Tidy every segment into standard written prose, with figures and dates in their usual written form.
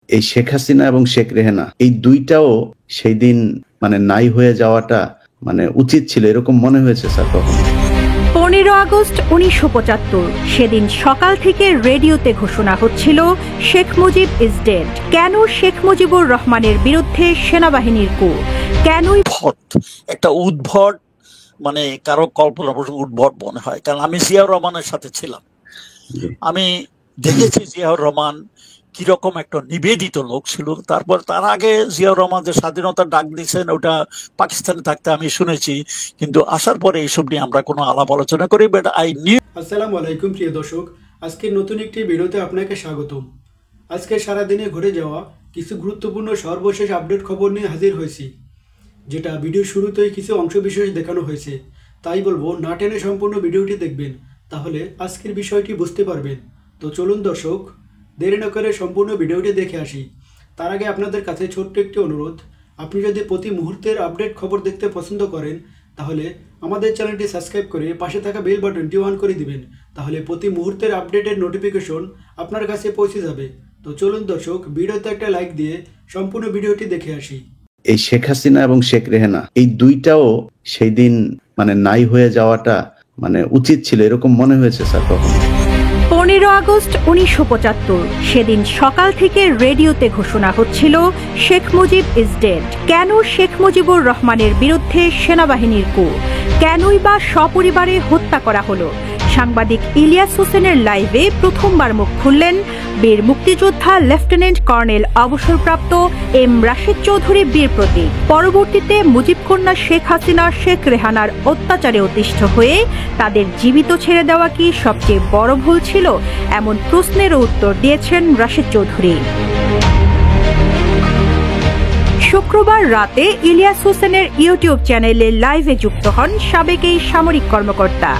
এই শেখ হাসিনা এবং শেখ রেহানা এই দুইটাও সেই দিন মানে নাই হয়ে যাওয়াটা মানে উচিত ছিল, এরকম মনে হয়েছে স্যার তখন। 15 আগস্ট 1975 সেদিন সকাল থেকে রেডিওতে ঘোষণা হচ্ছিল শেখ মুজিব ইজ ডেড। কেন শেখ মুজিবুর রহমানের বিরুদ্ধে সেনাবাহিনীর কূ? কেনই একটা উদ্ভট মানে কারো কল্পনা উদ্ভট মনে হয়, কারণ আমি জিয়াউর রহমানের সাথে ছিলাম। আমি দেখেছি জিয়াউর রহমান কিরকম একটা নিবেদিত লোক ছিল। তারপর তার আগে জিয়াউর রহমান যে স্বাধীনতার ডাক দিয়েছেন ওটা পাকিস্তানে থাকতে আমি শুনেছি, কিন্তু আসার পরে এইসব নিয়ে আমরা কোনো আলাপ আলোচনা করি। But I knew. আসসালামু আলাইকুম প্রিয় দর্শক, আজকে নতুন একটি ভিডিওতে আপনাকে স্বাগতম। আজকে সারাদিনে ঘটে যাওয়া কিছু গুরুত্বপূর্ণ সর্বশেষ আপডেট খবর নিয়ে হাজির হয়েছি, যেটা ভিডিও শুরুতেই কিছু অংশবিশেষ দেখানো হয়েছে। তাই বলবো না টেনে সম্পূর্ণ ভিডিওটি দেখবেন, তাহলে আজকের বিষয়টি বুঝতে পারবেন। তো চলুন দর্শক, দেরি না করে সম্পূর্ণ ভিডিওটি দেখে আসি। তার আগে আপনাদের কাছে ছোট্ট একটি অনুরোধ, আপনি যদি প্রতি মুহূর্তের আপডেট খবর দেখতে পছন্দ করেন তাহলে আমাদের চ্যানেলটি সাবস্ক্রাইব করে পাশে থাকা বেল বাটনটি অন করে দিবেন, তাহলে প্রতি মুহূর্তের আপডেটের নোটিফিকেশন আপনার কাছে পৌঁছে যাবে। তো চলুন দর্শক, ভিডিওতে একটা লাইক দিয়ে সম্পূর্ণ ভিডিওটি দেখে আসি। এই শেখ হাসিনা এবং শেখ রেহানা এই দুইটাও সেই দিন মানে নাই হয়ে যাওয়াটা মানে উচিত ছিল, এরকম মনে হয়েছে স্যার তখন। 15 আগস্ট 1975 সেদিন সকাল থেকে রেডিওতে ঘোষণা হচ্ছিল শেখ মুজিব ইজ ডেড। কেন শেখ মুজিবুর রহমানের বিরুদ্ধে সেনাবাহিনীর কূ? কেনই বা সপরিবারে হত্যা করা হলো? সাংবাদিক ইলিয়াস হোসেনের লাইভে প্রথমবার মুখ খুললেন বীর মুক্তিযোদ্ধা লেফটেন্যান্ট কর্নেল অবসরপ্রাপ্ত এম রাশেদ চৌধুরী বীর প্রতীক। পরবর্তীতে মুজিব কন্যা শেখ হাসিনা শেখ রেহানার অত্যাচারে অতিষ্ঠ হয়ে তাদের জীবিত ছেড়ে দেওয়া কি সবচেয়ে বড় ভুল ছিল? এমন প্রশ্নেরও উত্তর দিয়েছেন রাশেদ চৌধুরী। শুক্রবার রাতে ইলিয়াস হোসেনের ইউটিউব চ্যানেলে লাইভে যুক্ত হন সাবেক এই সামরিক কর্মকর্তা।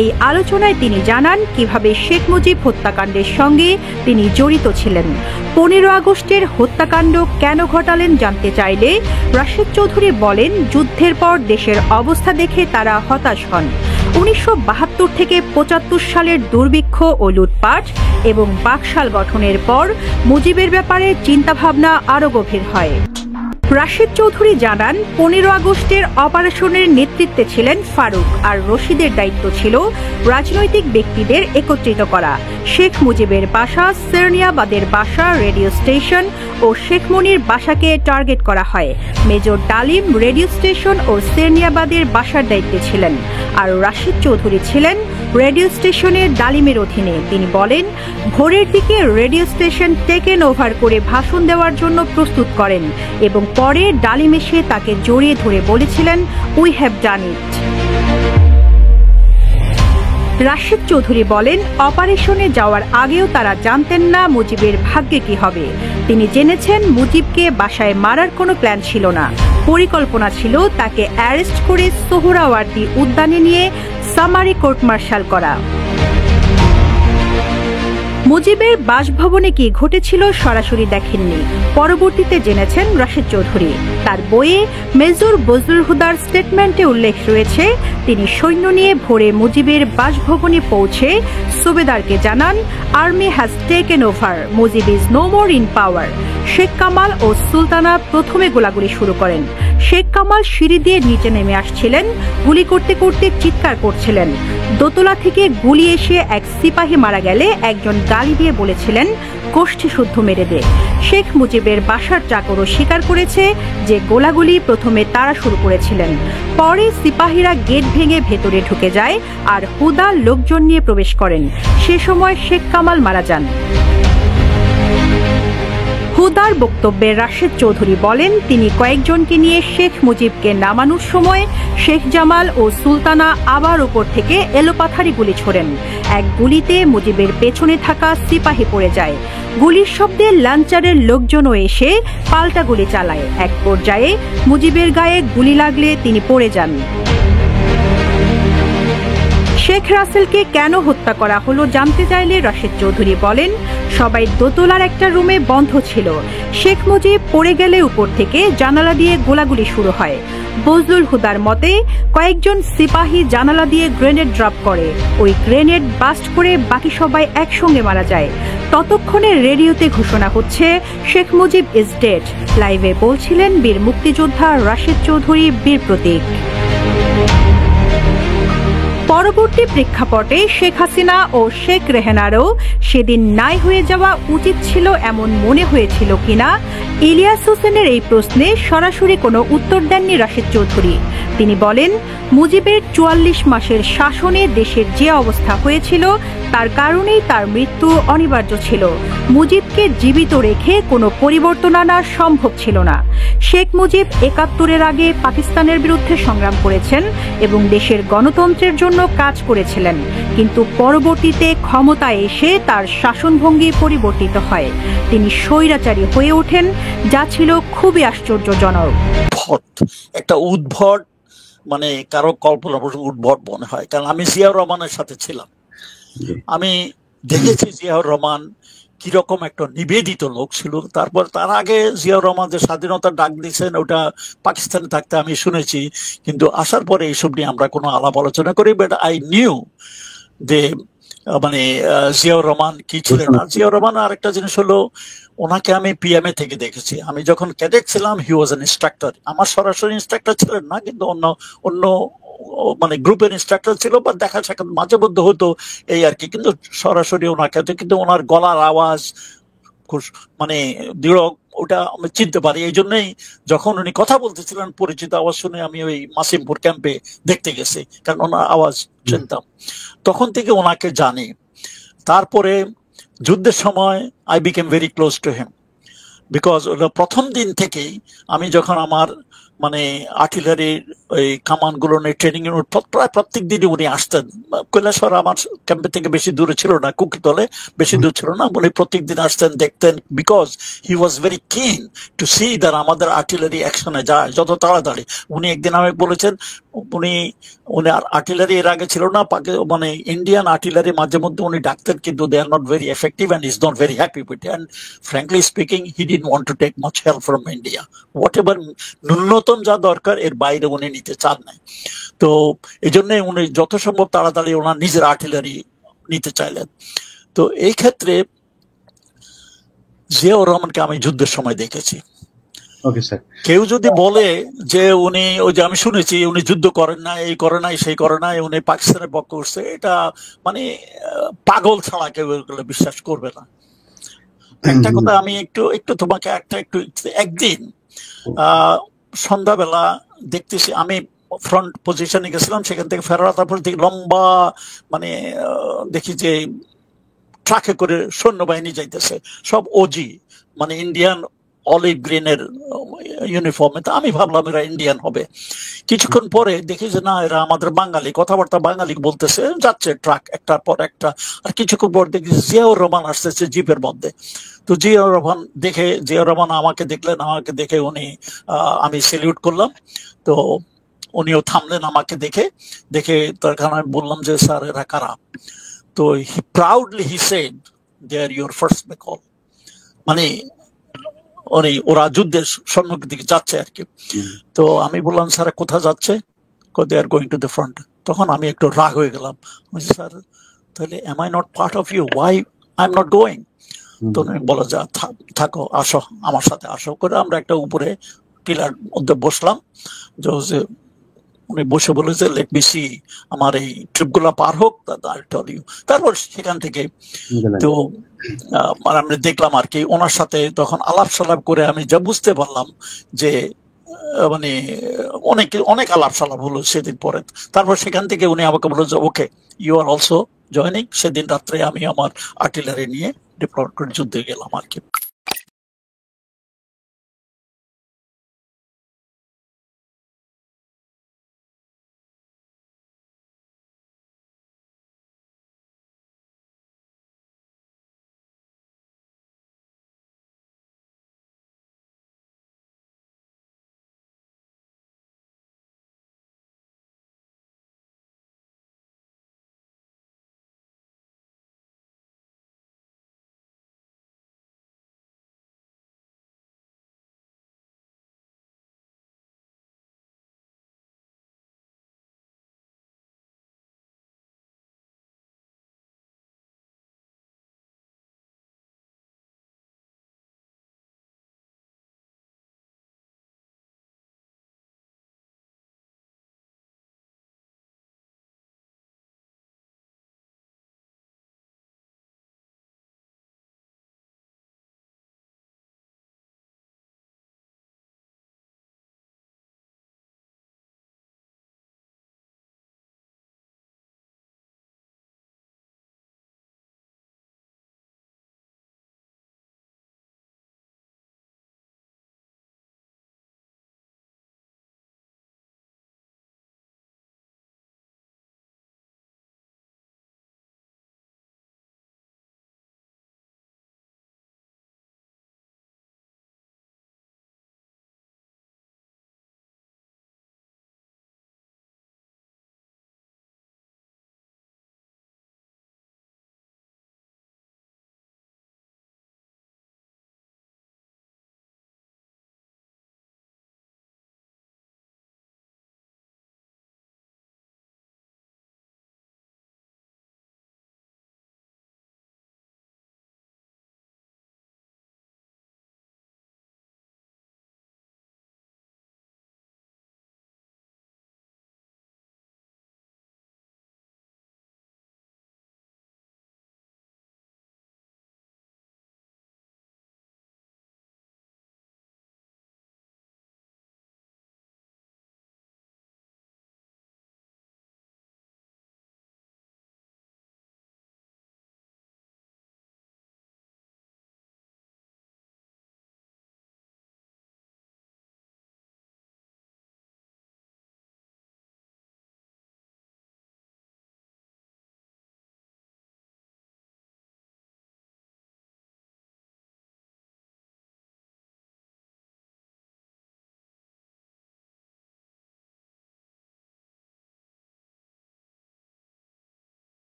এই আলোচনায় তিনি জানান কিভাবে শেখ মুজিব হত্যাকাণ্ডের সঙ্গে তিনি জড়িত ছিলেন। 15 আগস্টের হত্যাকাণ্ড কেন ঘটালেন জানতে চাইলে রাশেদ চৌধুরী বলেন, যুদ্ধের পর দেশের অবস্থা দেখে তারা হতাশ হন। 1972 থেকে 75 সালের দুর্ভিক্ষ ও লুটপাট এবং বাকশাল গঠনের পর মুজিবের ব্যাপারে চিন্তাভাবনা আরও গভীর হয়। রাশেদ চৌধুরী জানান, 15 আগস্টের অপারেশনের নেতৃত্বে ছিলেন ফারুক, আর রশিদের দায়িত্ব ছিল রাজনৈতিক ব্যক্তিদের একত্রিত করা। শেখ মুজিবের বাসা, সেরনিয়াবাদের বাসা, রেডিও স্টেশন ও শেখ মনির বাসাকে টার্গেট করা হয়। মেজর ডালিম রেডিও স্টেশন ও সেরনিয়াবাদের বাসার দায়িত্বে ছিলেন, আর রাশেদ চৌধুরী ছিলেন রেডিও স্টেশনের ডালিমের অধীনে। তিনি বলেন, ভোরের দিকে রেডিও স্টেশন টেকেন ওভার করে ভাষণ দেওয়ার জন্য প্রস্তুত করেন এবং পরে ডালিম এসে তাকে জড়িয়ে ধরে বলেছিলেন, উই হ্যাভ ডান ইট। রাশেদ চৌধুরী বলেন, অপারেশনে যাওয়ার আগেও তারা জানতেন না মুজিবের ভাগ্যে কি হবে। তিনি জেনেছেন মুজিবকে বাসায় মারার কোনো প্ল্যান ছিল না, পরিকল্পনা ছিল তাকে অ্যারেস্ট করে সোহরাওয়ার্দী উদ্যানে নিয়ে সামারি কোর্ট মার্শাল করা। মুজিবের বাসভবনে কি ঘটেছিল সরাসরি দেখেননি, পরবর্তীতে জেনেছেন রাশেদ চৌধুরী। তার বইয়ে মেজর বজলুল হুদার স্টেটমেন্টে উল্লেখ রয়েছে, তিনি সৈন্য নিয়ে ভোরে মুজিবের বাসভবনে পৌঁছে সুবেদারকে জানান, army has taken over, Mujib is no more in power. Sheikh Kamal ও সুলতানা প্রথমে গোলাগুলি শুরু করেন। শেখ কামাল সিঁড়ি দিয়ে নিচে নেমে আসছিলেন, গুলি করতে করতে চিৎকার করছিলেন। দোতলা থেকে গুলি এসে এক সিপাহী মারা গেলে একজন গালি দিয়ে বলেছিলেন, গোষ্ঠী শুদ্ধ মেরে দে। শেখ মুজিবের বাসার চাকরও স্বীকার করেছে যে গোলাগুলি প্রথমে তারা শুরু করেছিলেন। পরে সিপাহীরা গেট ভেঙে ভেতরে ঢুকে যায় আর হুদা লোকজন নিয়ে প্রবেশ করেন। সে সময় শেখ কামাল মারা যান। হুদার বক্তব্যে রাশেদ চৌধুরী বলেন, তিনি কয়েকজনকে নিয়ে শেখ মুজিবকে নামানোর সময় শেখ জামাল ও সুলতানা আবার উপর থেকে এলোপাথারি গুলি ছোড়েন। এক গুলিতে মুজিবের পেছনে থাকা সিপাহী পড়ে যায়। গুলির শব্দে লাঞ্চারের লোকজনও এসে পাল্টা গুলি চালায়। এক পর্যায়ে মুজিবের গায়ে গুলি লাগলে তিনি পড়ে যান। শেখ রাসেলকে কেন হত্যা করা হলো জানতে চাইলে রাশেদ চৌধুরী বলেন, সবাই দোতলার একটা রুমে বন্ধ ছিল। শেখ মুজিব পড়ে গেলে উপর থেকে জানালা দিয়ে গোলাগুলি শুরু হয়। বজলুল হুদার মতে, কয়েকজন সিপাহী জানালা দিয়ে গ্রেনেড ড্রপ করে। ওই গ্রেনেড বাস্ট করে বাকি সবাই একসঙ্গে মারা যায়। ততক্ষণে রেডিওতে ঘোষণা হচ্ছে শেখ মুজিব ইজ ডেড। লাইভে বলছিলেন বীর মুক্তিযোদ্ধা রাশেদ চৌধুরী বীর প্রতীক। পরবর্তী প্রেক্ষাপটে শেখ হাসিনা ও শেখ রেহানারও সেদিন নাই হয়ে যাওয়া উচিত ছিল এমন মনে হয়েছিল কিনা, ইলিয়াস হোসেনের এই প্রশ্নে সরাসরি কোনো উত্তর দেননি রাশেদ চৌধুরী। তিনি বলেন, মুজিবের ৪৪ মাসের শাসনে দেশের যে অবস্থা হয়েছিল তার কারণেই তার মৃত্যু অনিবার্য ছিল। মুজিবকে জীবিত রেখে কোনো পরিবর্তন আনা সম্ভব ছিল না। শেখ মুজিব ৭১-এর আগে পাকিস্তানের বিরুদ্ধে সংগ্রাম করেছেন এবং দেশের গণতন্ত্রের জন্য কাজ করেছিলেন, কিন্তু পরবর্তীতে ক্ষমতায় এসে তার শাসনভঙ্গি পরিবর্তিত হয়। তিনি স্বৈরাচারী হয়ে ওঠেন, যা ছিল খুবই আশ্চর্যজনক। একটা উদ্ভট, মানে কারো কল্পনা উদ্ভট মনে হয়, কারণ আমি জিয়াউর রহমানের সাথে ছিলাম। আমি দেখেছি জিয়াউর রহমান কিরকম একটা নিবেদিত লোক ছিল। তারপর তার আগে জিয়াউর রহমান যে স্বাধীনতার ডাক দিয়েছেন ওটা পাকিস্তানে থাকতে আমি শুনেছি, কিন্তু আসার পরে এইসব নিয়ে আমরা কোনো আলাপ আলোচনা করি। বাট আই নিউ যে মানে জিয়াউর রহমান কি ছিলেন। আর জিয়াউর রহমান আরেকটা জিনিস হলো, ওনাকে আমি পিএমএ থেকে দেখেছি। আমি যখন ক্যাডেট ছিলাম হি ওয়াজ অ্যান ইনস্ট্রাক্টর। আমার সরাসরি ইনস্ট্রাক্টর ছিলেন না, কিন্তু অন্য মানে গ্রুপের ইনস্ট্রাক্টর ছিল, বা দেখা সাক্ষাৎ মাঝে মধ্যে হতো এই আর কি, কিন্তু সরাসরি ওনাকে। কিন্তু ওনার গলার আওয়াজ মানে দৃঢ়, ওটা আমি চিনতে পারি। এই জন্যই যখন উনি কথা বলতেছিলেন পরিচিত আওয়াজ শুনে আমি ওই মাসিমপুর ক্যাম্পে দেখতে গেছি, কারণ ওনার আওয়াজ চিনতাম, তখন থেকে ওনাকে জানি। তারপরে যুদ্ধের সময় I became very close to him, because প্রথম দিন থেকেই আমি যখন আমার মানে আর্টিলারির ওই কামানগুলো ট্রেনিং এর প্রায় প্রত্যেক দিনই উনি আসতেন। কৈলাসহর আমার ক্যাম্পের থেকে বেশি দূরে ছিল না, কুকিতলে বেশি দূর ছিল না, উনি প্রত্যেক দিন আসতেন, দেখতেন, বিকজ হি ওয়াজ ভেরি কিন টু সি দ্যাট আমাদের আর্টিলারি অ্যাকশনে যায় যত তাড়াতাড়ি। উনি একদিন আমি বলেছেন, উনি আর্টিলারি এর আগে ছিল না, মানে ইন্ডিয়ান আর্টিলারি মাঝে মধ্যে উনি ডাকতেন, কিন্তু they are not very effective and is not very happy with it, and frankly speaking he didn't want to take much help from India. Whatever ন্যূনতম যা দরকার এর বাইরে উনি নিতে চান নাই। তো এই জন্য উনি যত সম্ভব তাড়াতাড়ি ওনার নিজের আর্টিলারি নিতে চাইলেন। তো এই ক্ষেত্রে জিয়াউর রহমানকে আমি যুদ্ধের সময় দেখেছি। কেউ যদি বলে যে উনি, ওই যে আমি শুনেছি উনি যুদ্ধ করেন না, এই করে নাই, সেই করে নাই, উনি পাকিস্তানের পক্ষ করছে, এটা মানে পাগল ছাড়া কেউ এগুলো বিশ্বাস করবে না। একটা কথা আমি একটু তোমাকে একদিন সন্ধ্যাবেলা দেখতেছি, আমি ফ্রন্ট পজিশনে গেছিলাম, সেখান থেকে ফেরার তারপর দেখি লম্বা মানে দেখি যে ট্রাকে করে সৈন্যবাহিনী যাইতেছে, সব ওজি, মানে ইন্ডিয়ান অলিভ গ্রিনের ইউনিফর্মে। তো আমি ভাবলাম এরা ইন্ডিয়ান হবে। কিছুক্ষণ পরে দেখি যে না, এরা আমাদের বাঙালি, কথাবার্তা বাঙালি বলতেছে, যাচ্ছে ট্রাক একটার পর একটা। আর কিছুক্ষণ পর দেখি জিয়াউর রহমান আসতেছে জিপের মধ্যে। তো জিয়াউর রহমান আমাকে দেখলেন, আমাকে দেখে উনি, আমি সেলিউট করলাম, তো উনিও থামলেন আমাকে দেখে তার কারণে আমি বললাম যে স্যার এরা কারা। তো he proudly he said they are your first Bengal, মানে ওরা যুদ্ধের সম্মুখের দিকে যাচ্ছে আর কি। তো আমি বললাম স্যার কোথায় যাচ্ছে? They are going to the front. তখন আমি একটু রাগ হয়ে গেলাম, স্যার তাহলে am I not part of you, why I am not going? তো উনি বলো যা থাকো, আসো আমার সাথে আসো করে আমরা একটা উপরে টিলার মধ্যে বসলাম। যে উনি বসে বলেছে লেট মি সি, আমার এই ট্রিপ গুলা পার হোক, তারপর সেখান থেকে তো আমরা দেখলাম আর কি ওনার সাথে তখন আলাপ সালাপ করে আমি যা বুঝতে পারলাম যে মানে অনেক আলাপ সালাপ হলো সেদিন পরে। তারপর সেখান থেকে উনি আমাকে বললো যে okay you are also joining. সেদিন রাত্রে আমি আমার আর্টিলারি নিয়ে ডিপ্লয়েড করে যুদ্ধে গেলাম আর কি।